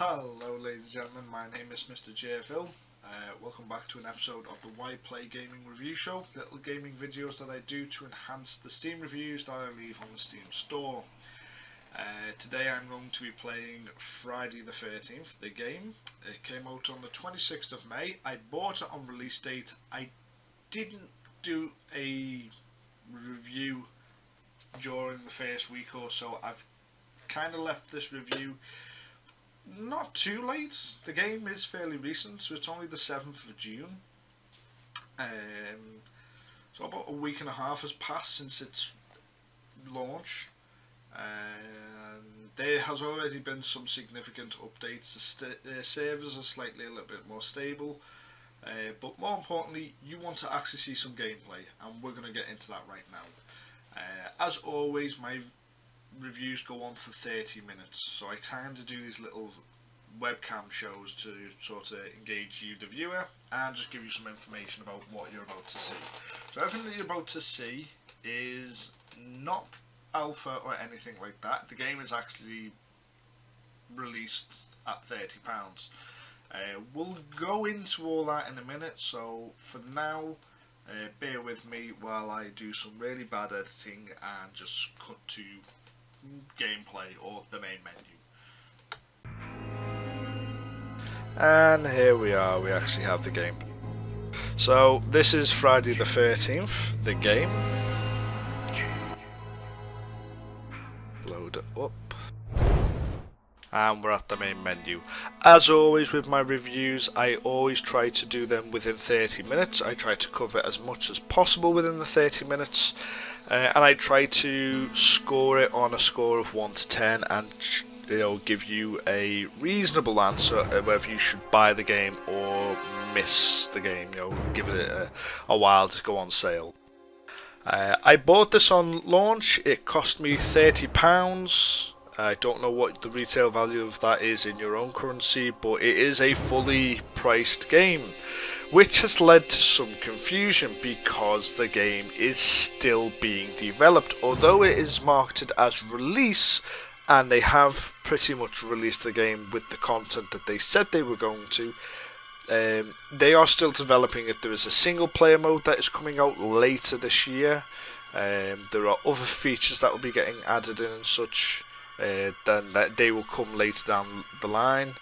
Hello ladies and gentlemen, my name is Mr. JFL. Welcome back to an episode of the Why Play Gaming Review Show. Little gaming videos that I do to enhance the Steam reviews that I leave on the Steam store. Today I'm going to be playing Friday the 13th, the game. It came out on the 26th of May. I bought it on release date. I didn't do a review during the first week or so. I've kind of left this review not too late. The game is fairly recent, so it's only the 7th of June. So about a week and a half has passed since its launch. And there has already been some significant updates. The servers are slightly a little bit more stable. But more importantly, you want to actually see some gameplay, and we're going to get into that right now. As always, my reviews go on for 30 minutes, so I tend to do these little webcam shows to sort of engage you, the viewer, and just give you some information about what you're about to see. So everything that you're about to see is not alpha or anything like that. The game is actually released at £30. We'll go into all that in a minute, so for now bear with me while I do some really bad editing and just cut to gameplay or the main menu. And here we are, we actually have the game. So this is Friday the 13th, the game. Load it up. And we're at the main menu. As always with my reviews, I always try to do them within 30 minutes. I try to cover as much as possible within the 30 minutes. And I try to score it on a score of 1 to 10 and give you a reasonable answer whether you should buy the game or miss the game. Give it a while to go on sale. I bought this on launch. It cost me £30. I don't know what the retail value of that is in your own currency, but it is a fully priced game, which has led to some confusion because the game is still being developed. Although it is marketed as release, and they have pretty much released the game with the content that they said they were going to, they are still developing it. There is a single player mode that is coming out later this year. There are other features that will be getting added in and such. Then that they will come later down the line.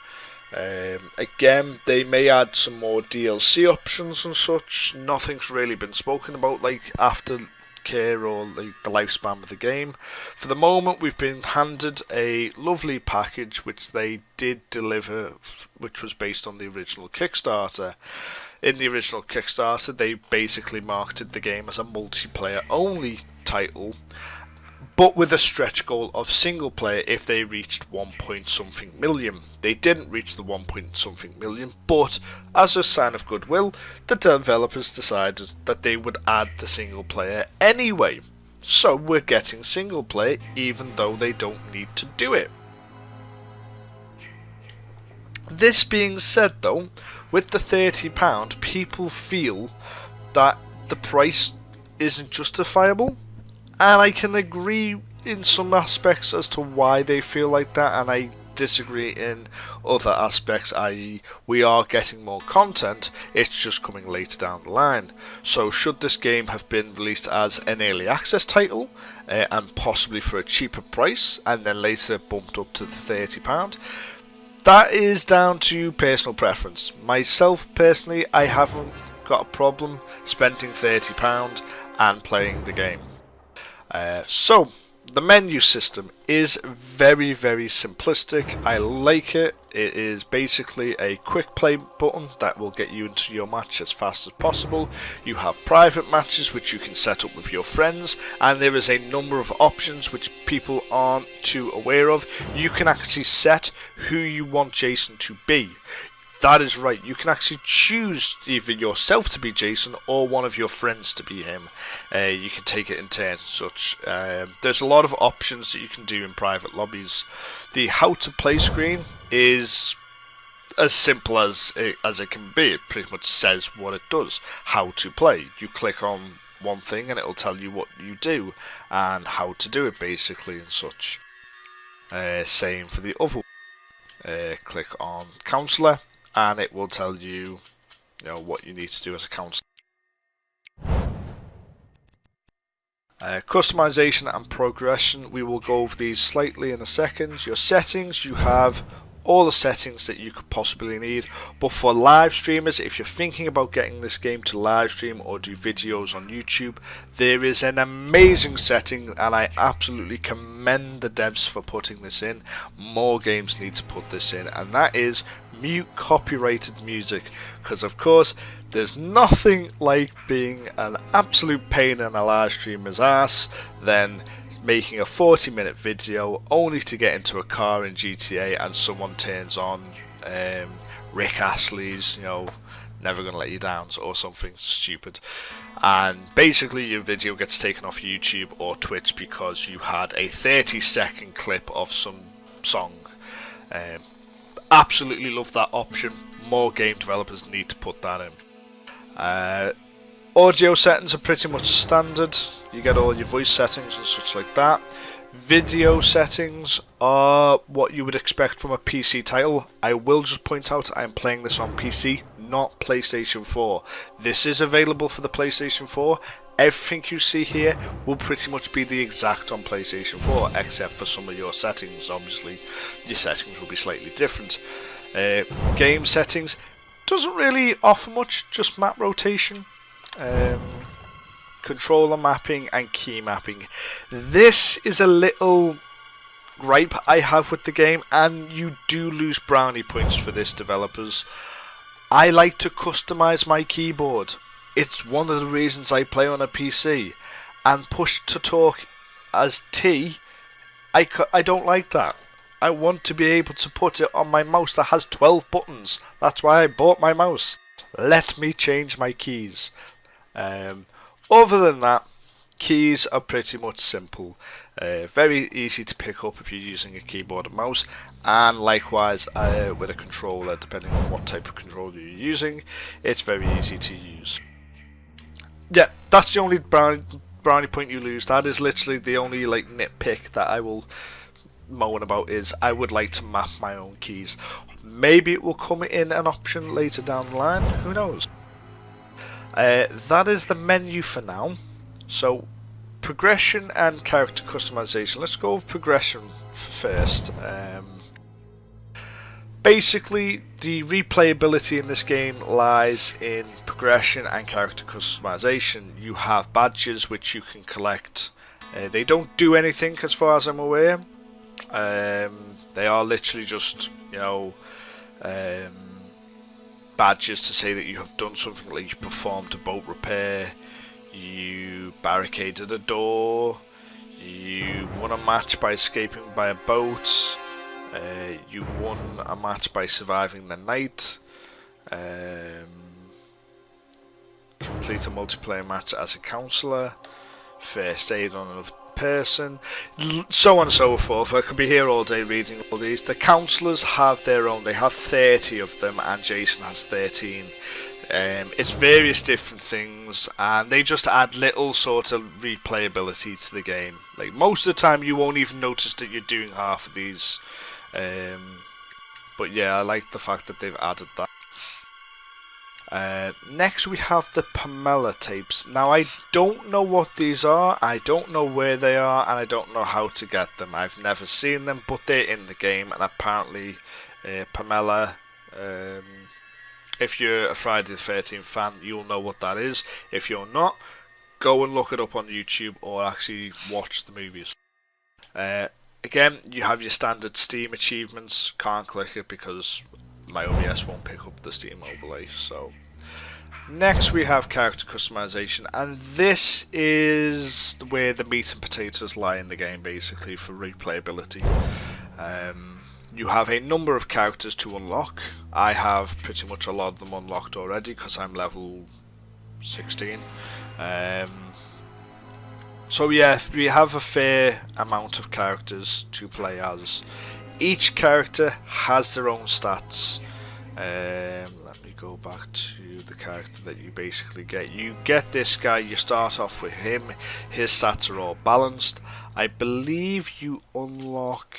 Again, they may add some more DLC options and such. Nothing's really been spoken about like aftercare or like the lifespan of the game. For the moment, we've been handed a lovely package which they did deliver, which was based on the original Kickstarter. In the original Kickstarter, they basically marketed the game as a multiplayer only title, but with a stretch goal of single player if they reached 1.something million. They didn't reach the 1.something million, but as a sign of goodwill, the developers decided that they would add the single player anyway. So we're getting single player even though they don't need to do it. This being said though, with the £30, people feel that the price isn't justifiable. And I can agree in some aspects as to why they feel like that, and I disagree in other aspects, i.e. we are getting more content, it's just coming later down the line. So should this game have been released as an early access title, and possibly for a cheaper price, and then later bumped up to the £30, that is down to personal preference. Myself personally, I haven't got a problem spending £30 and playing the game. So the menu system is very simplistic. I like it. It is basically a quick play button that will get you into your match as fast as possible. You have private matches which you can set up with your friends, and there is a number of options which people aren't too aware of. You can actually set who you want Jason to be. That is right, you can actually choose either yourself to be Jason or one of your friends to be him. You can take it in turns and such. There's a lot of options that you can do in private lobbies. The how to play screen is as simple as it can be. It pretty much says what it does, how to play. You click on one thing and it will tell you what you do and how to do it basically and such. Same for the other click on counselor, and it will tell you, what you need to do as a counselor. Customization and progression, we will go over these slightly in a second. Your settings, you have all the settings that you could possibly need, but for live streamers, if you're thinking about getting this game to live stream or do videos on YouTube, there is an amazing setting, and I absolutely commend the devs for putting this in. More games need to put this in, and that is mute copyrighted music, because of course there's nothing like being an absolute pain in a live streamer's ass than making a 40-minute video only to get into a car in GTA and someone turns on Rick Astley's Never Gonna Let You Down or something stupid, and basically your video gets taken off YouTube or Twitch because you had a 30-second clip of some song. Absolutely love that option. More game developers need to put that in. Audio settings are pretty much standard. You get all your voice settings and such like that. Video settings are what you would expect from a PC title. I will just point out I am playing this on PC, not PlayStation 4. This is available for the PlayStation 4. Everything you see here will pretty much be the exact on PlayStation 4, except for some of your settings. Obviously, your settings will be slightly different. Game settings doesn't really offer much, just map rotation, controller mapping and key mapping. This is a little gripe I have with the game, and you do lose brownie points for this, developers. I like to customize my keyboard. It's one of the reasons I play on a PC, and push to talk as T, I don't like that. I want to be able to put it on my mouse that has 12 buttons. That's why I bought my mouse. Let me change my keys. Other than that, keys are pretty much simple. Very easy to pick up if you're using a keyboard and mouse, and likewise with a controller, depending on what type of controller you're using, it's very easy to use. Yeah, that's the only brownie point you lose. That is literally the only nitpick that I will moan about, is I would like to map my own keys. Maybe it will come in an option later down the line, who knows. That is the menu for now. So progression and character customization. Let's go with progression first. Basically, the replayability in this game lies in progression and character customization. You have badges which you can collect. They don't do anything as far as I'm aware. They are literally just, badges to say that you have done something, like you performed a boat repair, you barricaded a door, you won a match by escaping by a boat, you won a match by surviving the night, complete a multiplayer match as a counsellor, first aid on another person, so on and so forth. I could be here all day reading all these. The counsellors have their own. They have 30 of them, and Jason has 13. It's various different things, and they just add little sort of replayability to the game. Like, most of the time you won't even notice that you're doing half of these, but yeah, I like the fact that they've added that. Next we have the Pamela tapes. Now, I don't know what these are, I don't know where they are, and I don't know how to get them. I've never seen them, but they're in the game, and apparently Pamela, if you're a Friday the 13th fan, you'll know what that is. If you're not, go and look it up on YouTube or actually watch the movies. Again, you have your standard Steam achievements. Can't click it because my OBS won't pick up the Steam overlay. So next we have character customization, and this is where the meat and potatoes lie in the game, basically, for replayability. You have a number of characters to unlock. I have pretty much a lot of them unlocked already because I'm level 16. So yeah, we have a fair amount of characters to play as. Each character has their own stats. Let me go back to the character that you basically get. You get this guy, you start off with him, his stats are all balanced. I believe you unlock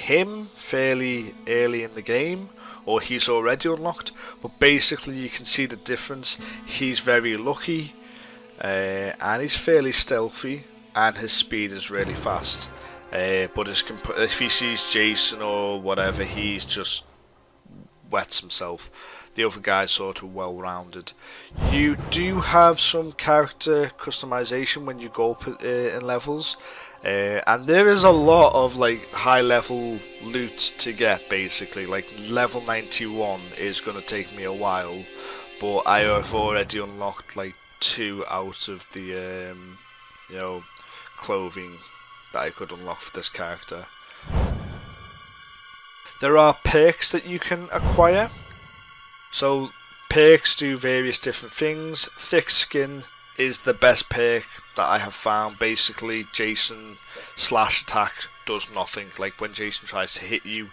him fairly early in the game, or he's already unlocked, but basically you can see the difference. He's very lucky, and he's fairly stealthy, and his speed is really fast. But if he sees Jason or whatever, he's just wets himself. The other guy's sort of well-rounded. You do have some character customization when you go up in levels, and there is a lot of like high-level loot to get. Basically, like level 91 is going to take me a while, but I have already unlocked like 2 out of the clothing that I could unlock for this character. There are perks that you can acquire. So perks do various different things. Thick skin is the best perk that I have found. Basically, Jason slash attack does nothing. Like when Jason tries to hit you,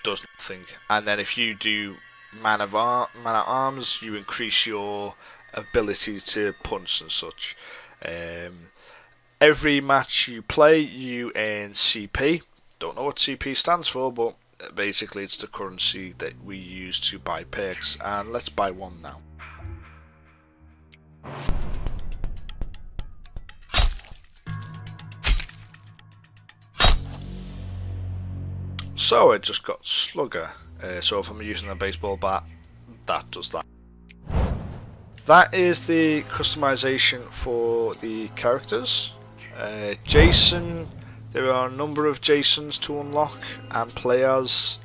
does nothing. And then if you do man at arms, you increase your ability to punch and such. Every match you play, you earn CP. Don't know what CP stands for, but basically it's the currency that we use to buy perks, and let's buy one now. So I just got Slugger, so if I'm using a baseball bat, that does that. That is the customization for the characters. Jason, there are a number of Jasons to unlock and play as.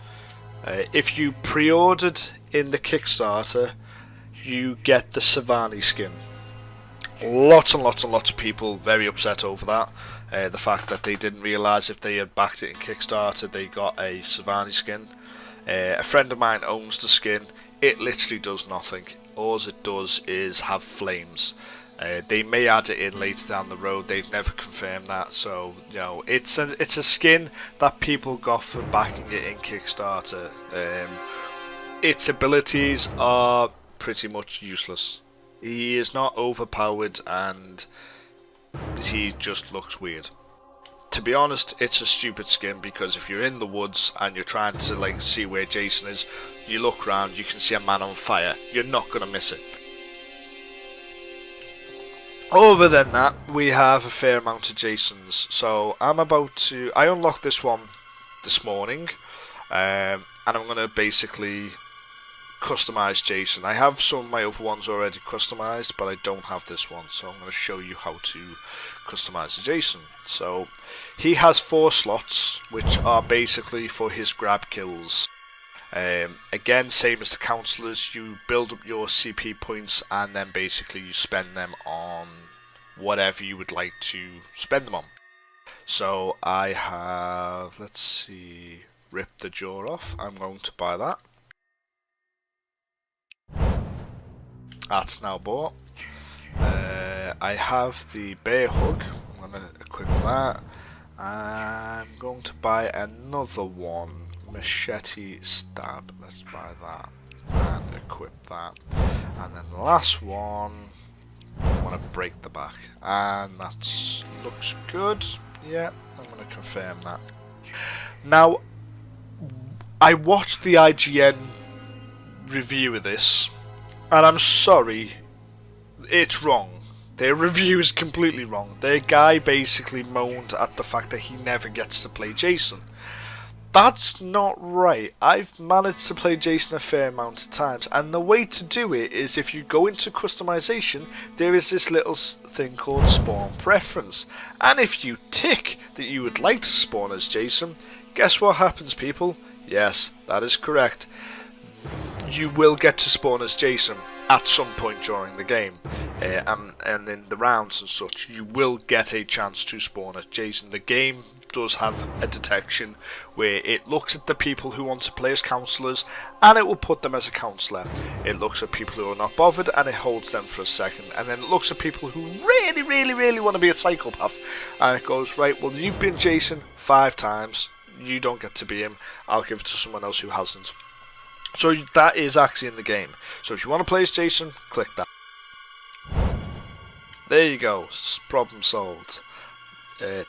If you pre-ordered in the Kickstarter, you get the Savani skin. Lots and lots and lots of people very upset over that. The fact that they didn't realise if they had backed it in Kickstarter, they got a Savani skin. A friend of mine owns the skin. It literally does nothing. All it does is have flames. They may add it in later down the road. They've never confirmed that. So it's a skin that people got for backing it in Kickstarter. Its abilities are pretty much useless. He is not overpowered, and he just looks weird. To be honest, it's a stupid skin, because if you're in the woods and you're trying to like see where Jason is, you look around, you can see a man on fire. You're not gonna miss it. Other than that, we have a fair amount of Jasons. So I unlocked this one this morning, and I'm gonna basically customize Jason. I have some of my other ones already customized, but I don't have this one, so I'm going to show you how to customize the Jason. So he has 4 slots, which are basically for his grab kills. Again, same as the counselors, you build up your CP points and then basically you spend them on whatever you would like to spend them on. So I have, let's see, rip the jaw off. I'm going to buy that. That's now bought. I have the bear hug. I'm going to equip that. I'm going to buy another one. Machete stab. Let's buy that and equip that. And then the last one, I want to break the back. And that looks good. Yeah, I'm going to confirm that. Now, I watched the IGN review of this, and I'm sorry, it's wrong. Their review is completely wrong. Their guy basically moaned at the fact that he never gets to play Jason. That's not right. I've managed to play Jason a fair amount of times, and the way to do it is if you go into customization, there is this little thing called spawn preference, and if you tick that you would like to spawn as Jason, guess what happens, people? Yes, that is correct. You will get to spawn as Jason at some point during the game, and in the rounds and such, you will get a chance to spawn as Jason. The game does have a detection where it looks at the people who want to play as counsellors and it will put them as a counsellor. It looks at people who are not bothered and it holds them for a second, and then it looks at people who really want to be a psychopath and it goes, right, well, you've been Jason 5 times, you don't get to be him, I'll give it to someone else who hasn't. So that is actually in the game. So if you want to play as Jason, click that. There you go, problem solved.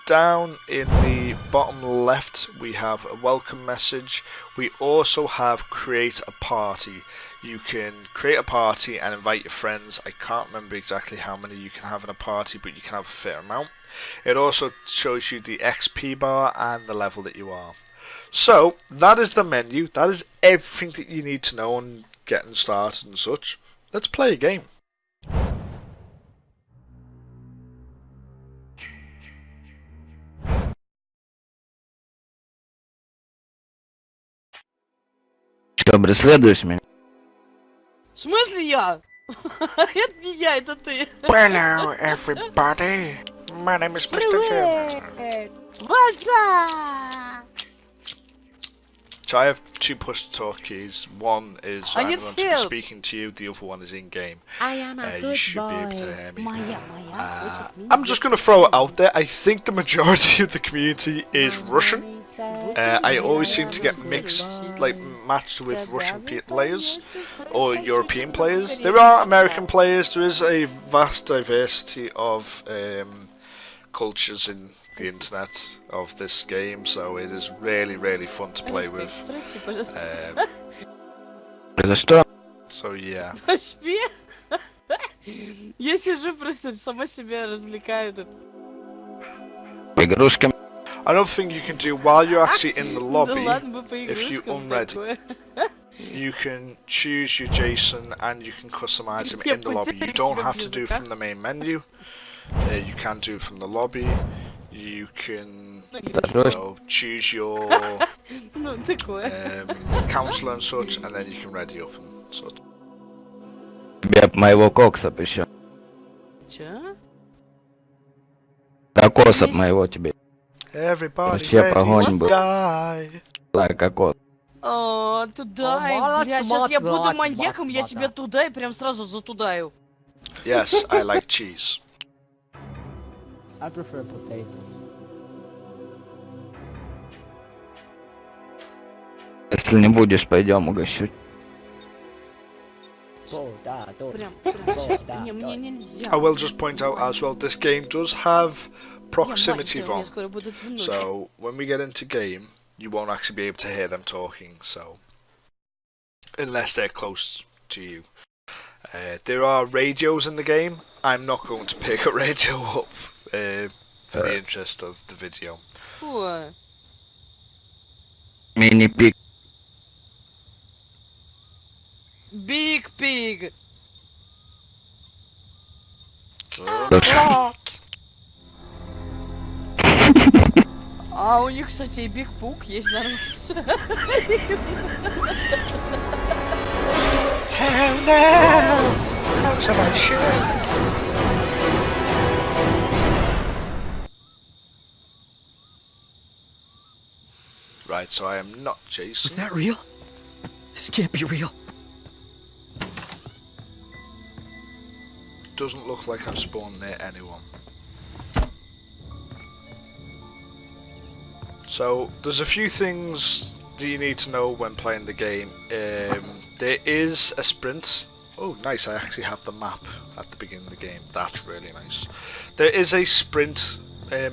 Down in the bottom left we have a welcome message. We also have create a party. You can create a party and invite your friends. I can't remember exactly how many you can have in a party, but you can have a fair amount. It also shows you the XP bar and the level that you are. So that is the menu. That is everything that you need to know on getting started and such. Let's play a game. Что, преследуешь меня? В смысле я? Это не я, это ты. Hello everybody. My name is Mr. Chairman. Привет! What's up? So I have two push to talk keys. One is I I'm need going to be help. speaking to you. The other one is in game. I am a You good should be able to boy. hear me. Моя, what's it mean? I'm just going to throw it out there. I think the majority of the community is Russian. I always seem to get mixed, like matched with Russian players or European players. There are American players. There is a vast diversity of cultures in the internet of this game, so it is really fun to play with. Прости, пожалуйста. За что? So yeah. Поспи. Я сижу просто сама себя развлекаю тут. Игрушками. Another thing you can do while you're actually in the Да lobby, ладно бы по if you игрушкам unread такое. you can choose your JSON and you can customize him Я in the lobby. You потеряю don't себя have без to do it языка. from the main menu. You can do it from the lobby. You can choose your Ну, такое. counselor and such, and then you can ready up and such. Тебе моего кокса еще. Чё? Да кокса моего тебе. Everybody Вообще ready огонь to был. die. Кокос. О, туда, О, бля, сейчас я буду мат, маньяком, я мат, тебя да. туда и прям сразу затудаю. Yes, I like cheese. I prefer potatoes. Если не будешь, пойдем угощу. Potato. Прям сейчас, мне нельзя. I will just point out as well, this game does have proximity Я мать, VON. мне скоро будет внуки. So when we get into game, you won't actually be able to hear them talking. So unless they're close to you, there are radios in the game. I'm not going to pick a radio up for the interest of the video. Фу. Мини-пик. Big Pig. А у них, кстати, и Big Pug есть нормально. Oh no! How shall I shoot? Right, so I am not Jason. Is that real? This can't be real. Doesn't look like I've spawned near anyone. So there's a few things that you need to know when playing the game. There is a sprint. Oh, nice! I actually have the map at the beginning of the game. That's really nice. There is a sprint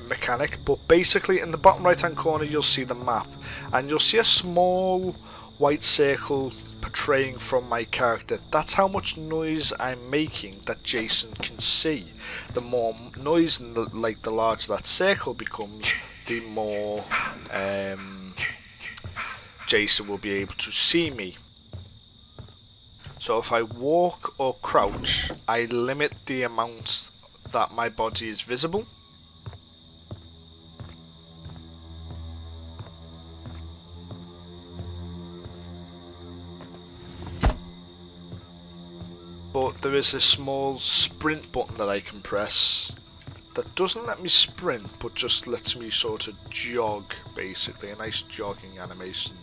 mechanic, but basically in the bottom right hand corner you'll see the map, and you'll see a small white circle portraying from my character. That's how much noise I'm making that Jason can see. The more noise and the larger that circle becomes, the more Jason will be able to see me. So if I walk or crouch, I limit the amount that my body is visible. But there is a small sprint button that I can press that doesn't let me sprint, but just lets me sort of jog, basically, a nice jogging animation.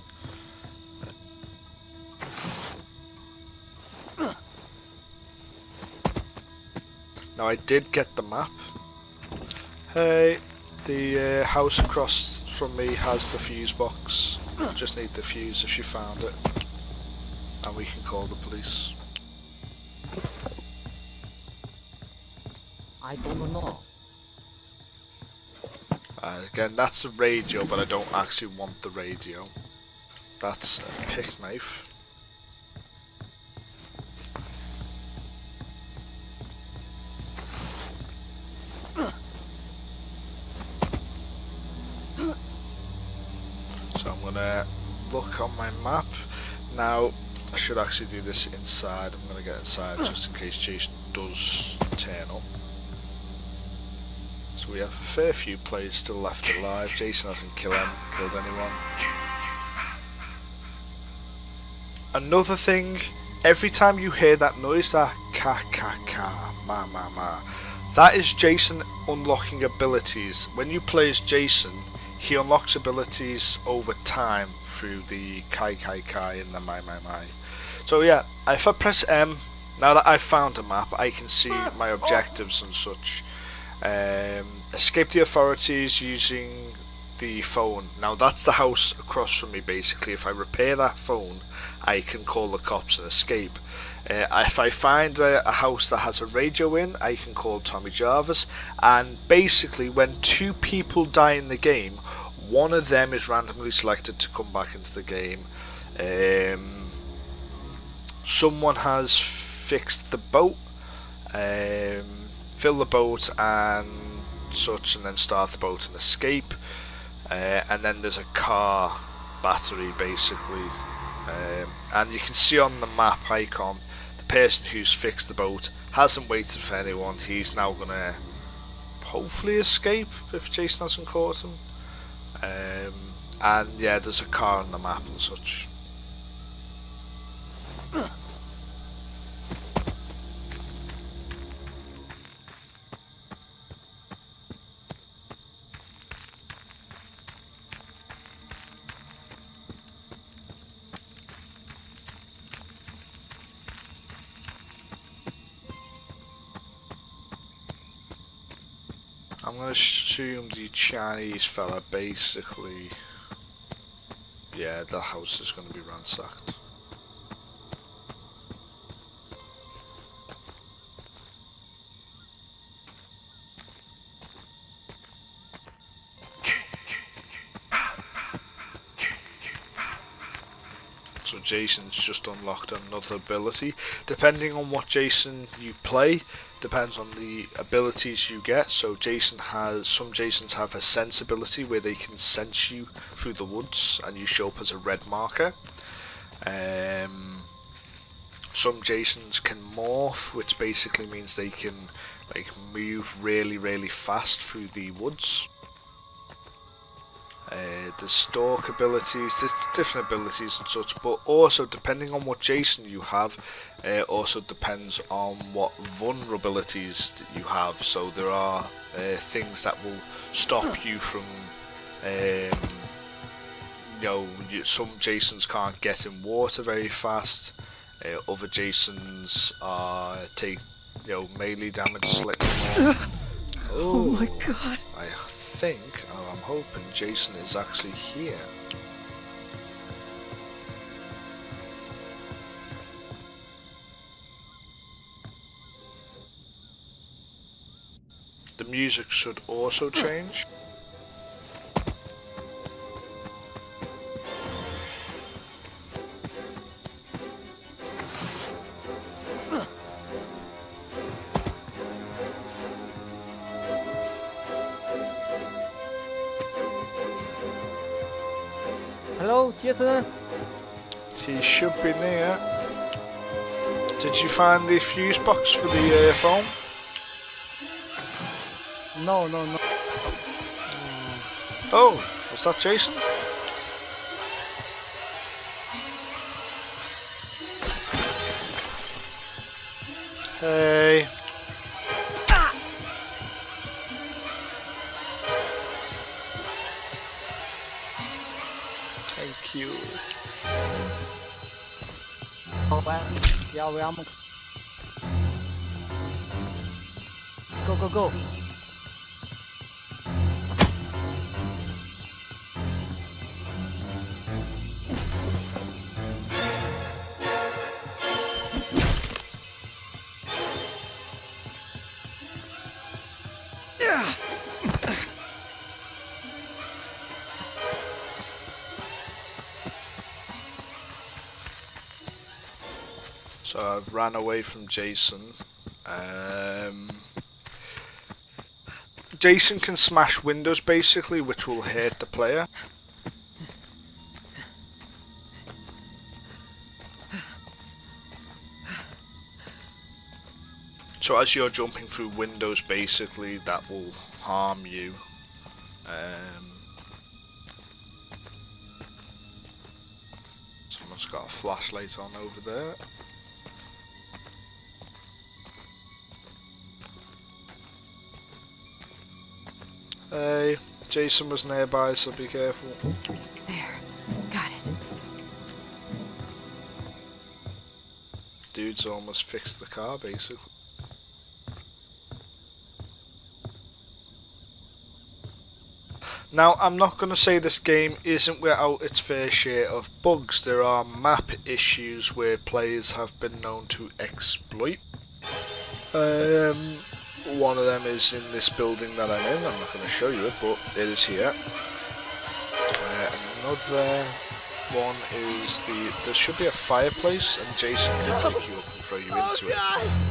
Now I did get the map. Hey, the house across from me has the fuse box. Just need the fuse if you found it, and we can call the police. I don't know. Again, that's the radio, but I don't actually want the radio. That's a pick knife. So I'm gonna look on my map. Now, I should actually do this inside. I'm gonna get inside just in case Jason does turn up. So we have a fair few players still left alive. Jason hasn't killed anyone. Another thing, every time you hear that noise, that ka ma ma ma, that is Jason unlocking abilities. When you play as Jason, he unlocks abilities over time through the kai and the my. So yeah, if I press M, now that I've found a map, I can see my objectives and such. Escape the authorities using the phone. Now that's the house across from me basically. If I repair that phone, I can call the cops and escape. If I find a house that has a radio in, I can call Tommy Jarvis, and basically when two people die in the game, one of them is randomly selected to come back into the game. Someone has fixed the boat, fill the boat and such, and then start the boat and escape. And then there's a car battery basically, and you can see on the map icon the person who's fixed the boat hasn't waited for anyone. He's now gonna hopefully escape if Jason hasn't caught him. And yeah, there's a car on the map and such. I'm gonna assume the Chinese fella basically, yeah, the house is gonna be ransacked. So Jason's just unlocked another ability. Depending on what Jason you play, depends on the abilities you get. So some Jasons have a sense ability where they can sense you through the woods and you show up as a red marker. Some Jasons can morph, which basically means they can like move really fast through the woods. There's stalk abilities, there's different abilities and such, but also depending on what Jason you have, also depends on what vulnerabilities that you have. So there are things that will stop you from, some Jasons can't get in water very fast, other Jasons take melee damage slightly more. Oh my god. I'm hoping Jason is actually here. The music should also change. Hello, Jason. He should be near. Did you find the fuse box for the phone? No. Oh, was that Jason? Hey. Thank you. Không bạn, giao với ông. Go. So I've ran away from Jason. Jason can smash windows basically, which will hurt the player. So as you're jumping through windows basically, that will harm you. Someone's got a flashlight on over there. Hey, Jason was nearby, so be careful. There. Got it. Dude's almost fixed the car, basically. Now, I'm not going to say this game isn't without its fair share of bugs. There are map issues where players have been known to exploit. One of them is in this building that I'm in. I'm not going to show you it, but it is here. Another one is there should be a fireplace, and Jason can pick you up and throw you into it.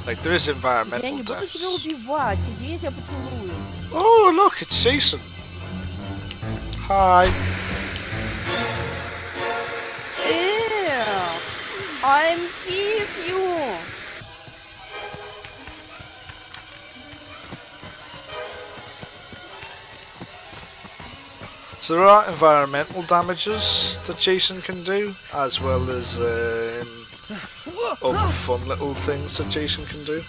Like, there is Я environmental не буду тебя deaths. убивать, иди, я тебя поцелую. Oh, look, it's Jason. Hi. I'm kiss you. So there are environmental damages that Jason can do, as well as other fun little things that Jason can do.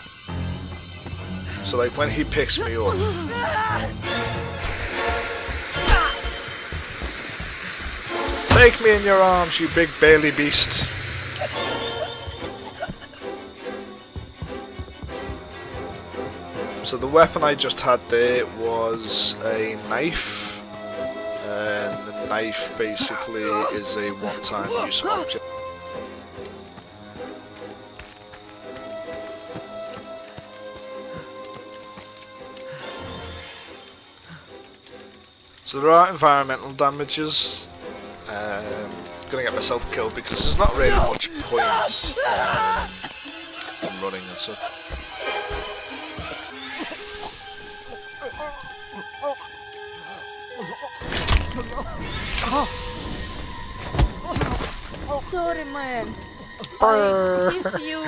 So like when he picks me up, take me in your arms, you big Bailey beast. So the weapon I just had there was a knife, and the knife basically is a one-time use object. So there are environmental damages. Gonna get myself killed because there's not really much point in running and stuff. Sorry, man. I kiss you.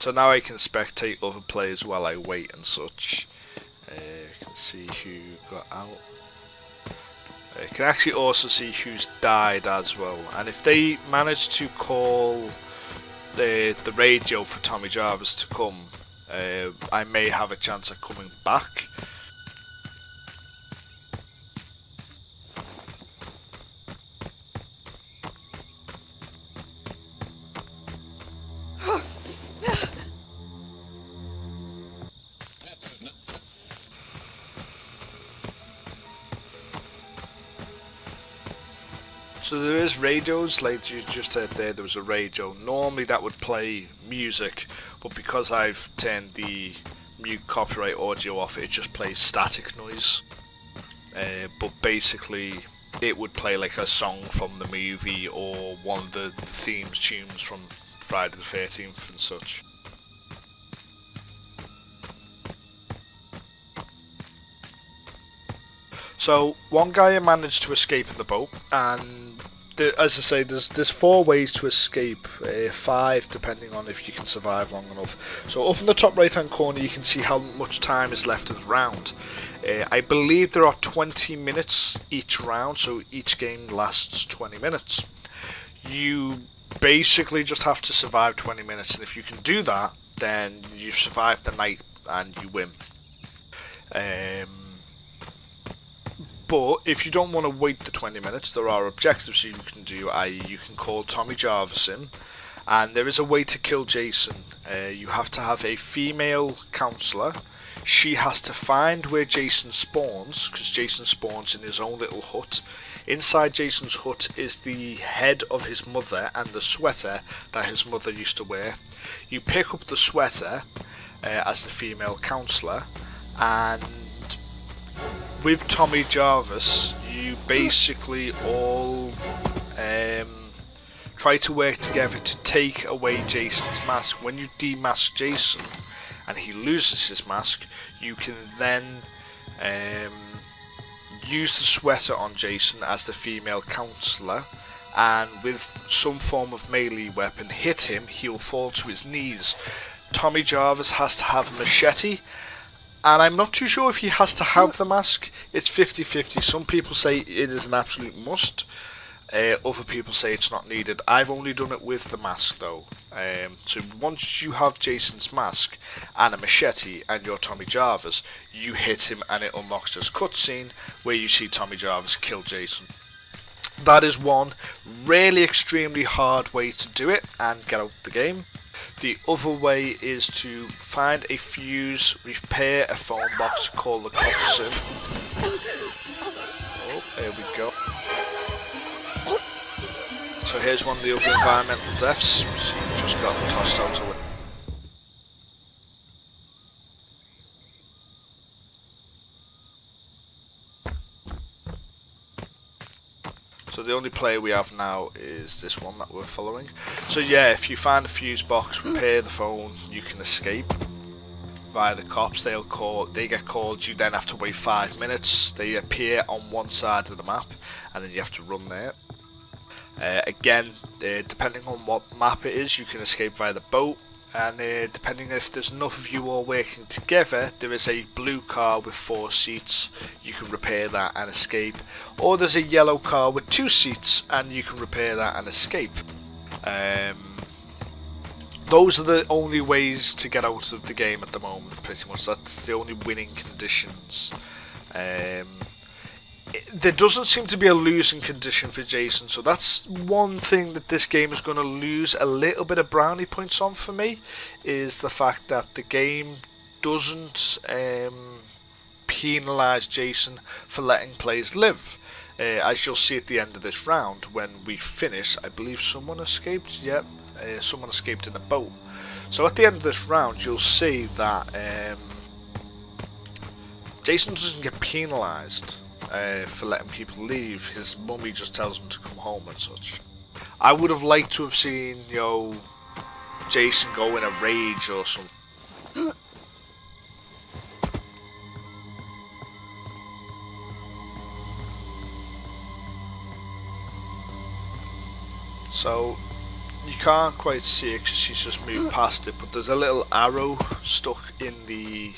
So now I can spectate other players while I wait and such. You can see who got out. You can actually also see who's died as well. And if they manage to call the radio for Tommy Jarvis to come, I may have a chance of coming back. So there is radios, like you just heard there was a radio. Normally that would play music, but because I've turned the mute copyright audio off, it just plays static noise. But basically it would play like a song from the movie or one of the themes tunes from Friday the 13th and such. So one guy managed to escape in the boat, and as I say, there's 4 ways to escape, 5 depending on if you can survive long enough. So up in the top right hand corner you can see how much time is left of the round. I believe there are 20 minutes each round, so each game lasts 20 minutes. You basically just have to survive 20 minutes, and if you can do that, then you survive the night and you win. But if you don't want to wait the 20 minutes, there are objectives you can do, i.e. you can call Tommy Jarvis in, and there is a way to kill Jason. You have to have a female counsellor. She has to find where Jason spawns, because Jason spawns in his own little hut Inside Jason's hut is the head of his mother and the sweater that his mother used to wear. You pick up the sweater as the female counsellor, and with Tommy Jarvis you basically all try to work together to take away Jason's mask. When you demask Jason and he loses his mask, you can then use the sweater on Jason as the female counsellor, and with some form of melee weapon hit him, he'll fall to his knees. Tommy Jarvis has to have a machete, and I'm not too sure if he has to have the mask. It's 50-50. Some people say it is an absolute must. Other people say it's not needed. I've only done it with the mask though. So once you have Jason's mask and a machete and you're Tommy Jarvis, you hit him and it unlocks this cutscene where you see Tommy Jarvis kill Jason. That is one really extremely hard way to do it and get out the game. The other way is to find a fuse, repair a phone box, call the cops in. Oh, there we go. So here's one of the other environmental deaths. So you just got tossed out of it. So the only player we have now is this one that we're following. So yeah, if you find a fuse box, repair the phone, you can escape via the cops. They get called, you then have to wait 5 minutes. They appear on one side of the map and then you have to run there. Again, depending on what map it is, you can escape via the boat, and depending if there's enough of you all working together, there is a blue car with 4 seats, you can repair that and escape, or there's a yellow car with 2 seats and you can repair that and escape. Those are the only ways to get out of the game at the moment, pretty much. That's the only winning conditions. There doesn't seem to be a losing condition for Jason, so that's one thing that this game is going to lose a little bit of brownie points on for me, is the fact that the game doesn't penalise Jason for letting players live. As you'll see at the end of this round, when we finish, I believe someone escaped, yep, someone escaped in a boat. So at the end of this round, you'll see that Jason doesn't get penalised for letting people leave. His mummy just tells him to come home and such. I would have liked to have seen, Jason go in a rage or something. So you can't quite see it because she's just moved past it, but there's a little arrow stuck in the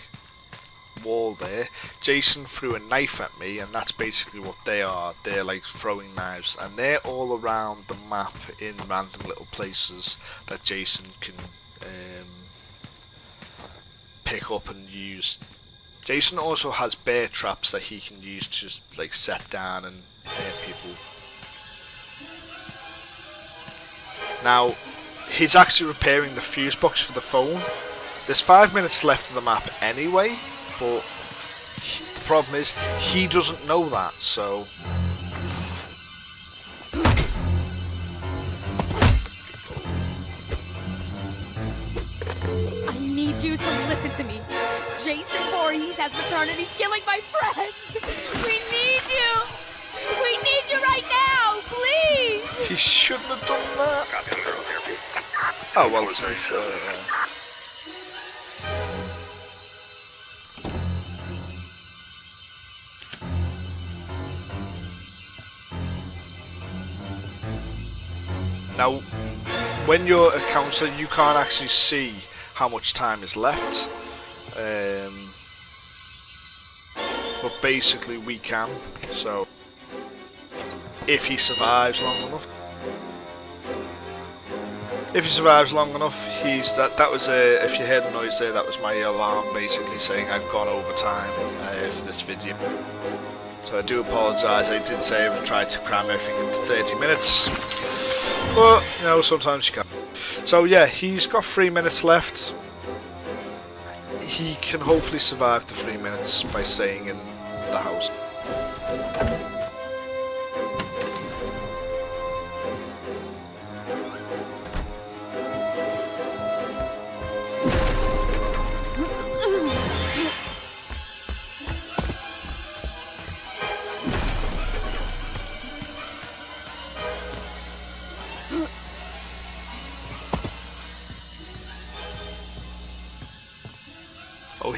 wall there. Jason threw a knife at me, and that's basically what they are. They're like throwing knives, and they're all around the map in random little places that Jason can pick up and use. Jason also has bear traps that he can use to like set down and hurt people. Now he's actually repairing the fuse box for the phone. There's 5 minutes left of the map anyway, but the problem is he doesn't know that, so I need you to listen to me. Jason Voorhees has returned and he's killing my friends. We need you. We need you right now, please. he shouldn't have done that. Oh well, to be fair, yeah. Now, when you're a counsellor, you can't actually see how much time is left, but basically we can. So, if he survives long enough, he's that was a. If you heard a noise there, that was my alarm, basically saying I've gone over time for this video. So I do apologise. I did say I would try to cram everything into 30 minutes. But, sometimes you can. So yeah, he's got 3 minutes left. He can hopefully survive the 3 minutes by staying in the house.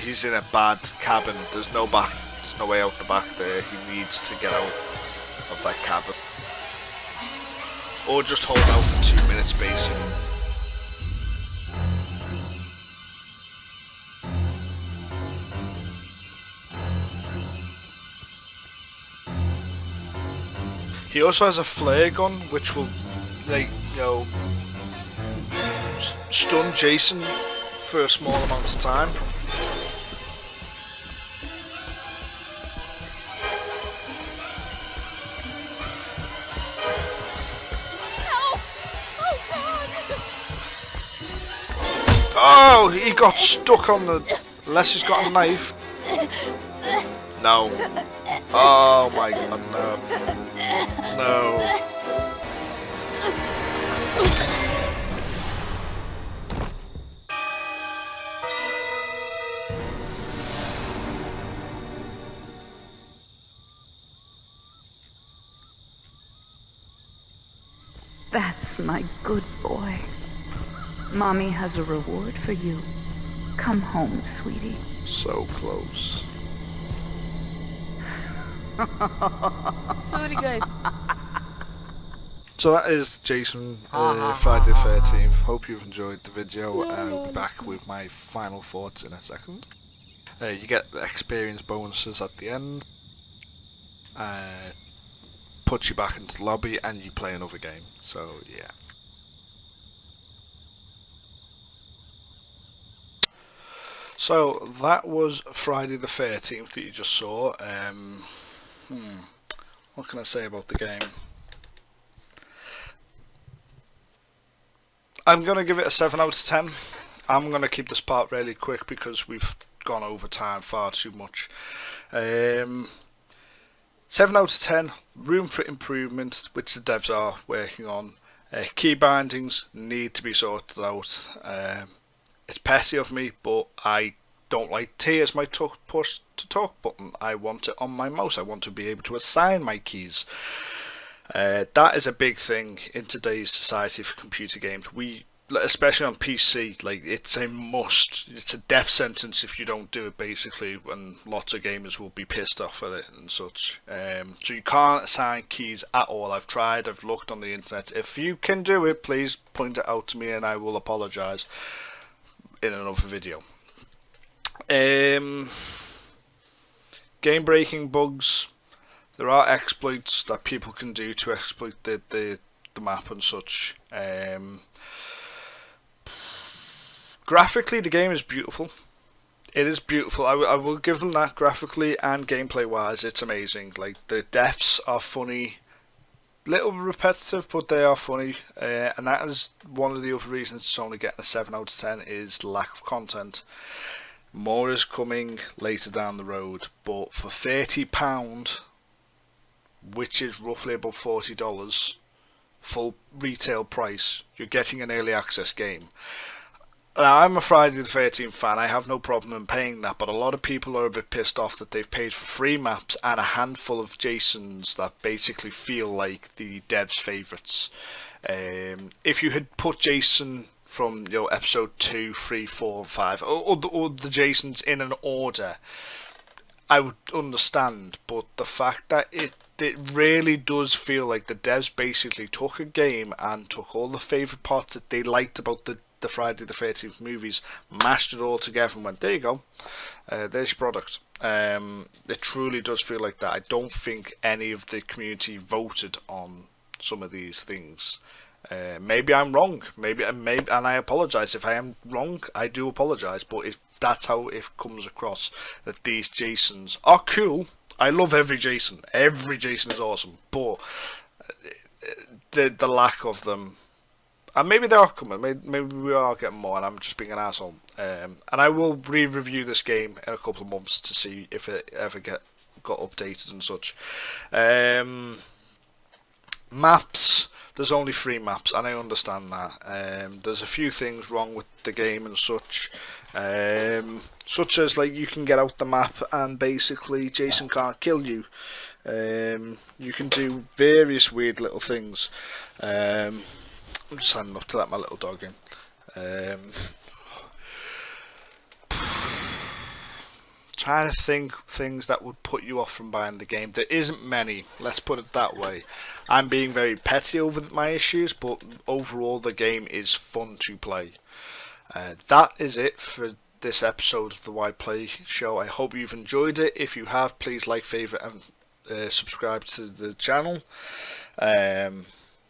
he's in a bad cabin. There's no way out the back there. He needs to get out of that cabin. Or just hold out for 2 minutes basically. He also has a flare gun which will, like, you know, stun Jason for a small amount of time. Help! Oh God! Oh, he got stuck on the... Unless he's got a knife. No. Oh my God, no. No. That's my good boy. Mommy has a reward for you. Come home, sweetie. So close. Sorry, guys. So that is Jason Friday the 13th. Hope you've enjoyed the video. I'll be back with my final thoughts in a second. You get experience bonuses at the end. Puts you back into the lobby and you play another game. So yeah. So that was Friday the 13th that you just saw. What can I say about the game? I'm going to give it a 7 out of 10. I'm going to keep this part really quick because we've gone over time far too much. 7 out of 10, room for improvement, which the devs are working on. Key bindings need to be sorted out. It's petty of me, but I don't like T as my push to talk button. I want it on my mouse. I want to be able to assign my keys. That is a big thing in today's society for computer games. Especially on PC, like, it's a must. It's a death sentence if you don't do it, basically, and lots of gamers will be pissed off at it and such. So you can't assign keys at all. I've tried, I've looked on the internet. If you can do it, please point it out to me and I will apologise in another video. Game breaking bugs. There are exploits that people can do to exploit the map and such. Graphically, the game is beautiful. It is beautiful. I will give them that. Graphically and gameplay wise, it's amazing. Like, the deaths are funny, little repetitive, but they are funny. And that is one of the other reasons it's only getting a 7 out of 10 is the lack of content. More is coming later down the road, but for £30, which is roughly about $40, full retail price, you're getting an early access game. Now, I'm a Friday the 13th fan. I have no problem in paying that, but a lot of people are a bit pissed off that they've paid for free maps and a handful of Jasons that basically feel like the devs' favourites. If you had put Jason from, you know, episode 2, 3, 4, and 5, or the Jasons in an order, I would understand. But the fact that it really does feel like the devs basically took a game and took all the favourite parts that they liked about the Friday the 13th movies, mashed it all together and went, there you go, there's your product. It truly does feel like that. I don't think any of the community voted on some of these things. Maybe I'm wrong, maybe, and I apologise if I am wrong. I do apologise, but if that's how it comes across, that these Jasons are cool. I love every Jason. Every Jason is awesome, but the lack of them. And maybe they are coming, maybe we are getting more and I'm just being an asshole. And I will re-review this game in a couple of months to see if it ever got updated and such. Maps, there's only 3 maps and I understand that. There's a few things wrong with the game and such. Such as, like, you can get out the map and basically Jason can't kill you. You can do various weird little things. I'm just standing up to let my little dog in. trying to think things that would put you off from buying the game. There isn't many, let's put it that way. I'm being very petty over my issues, but overall the game is fun to play. That is it for this episode of the Why Play Show. I hope you've enjoyed it. If you have, please like, favourite and subscribe to the channel.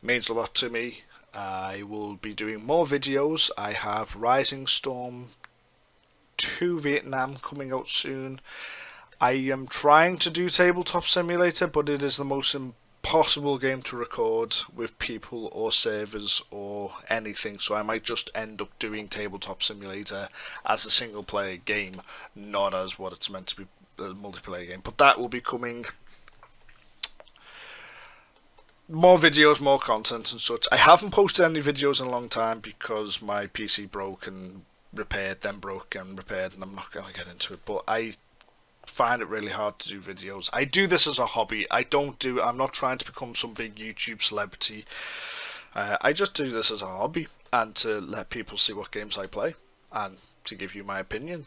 Means a lot to me. I will be doing more videos. I have Rising Storm 2 Vietnam coming out soon. I am trying to do Tabletop Simulator, but it is the most impossible game to record with people or servers or anything, so I might just end up doing Tabletop Simulator as a single player game, not as what it's meant to be, a multiplayer game. But that will be coming. More videos, more content and such. I haven't posted any videos in a long time because my PC broke and repaired, then broke and repaired, and I'm not going to get into it, but I find it really hard to do videos. I do this as a hobby. I'm not trying to become some big YouTube celebrity. I just do this as a hobby and to let people see what games I play and to give you my opinion,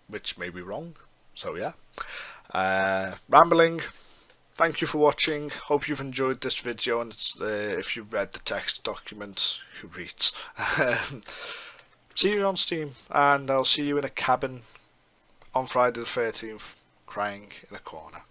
which may be wrong. So yeah, rambling. Thank you for watching. Hope you've enjoyed this video, and if you've read the text document, who reads? See you on Steam, and I'll see you in a cabin on Friday the 13th, crying in a corner.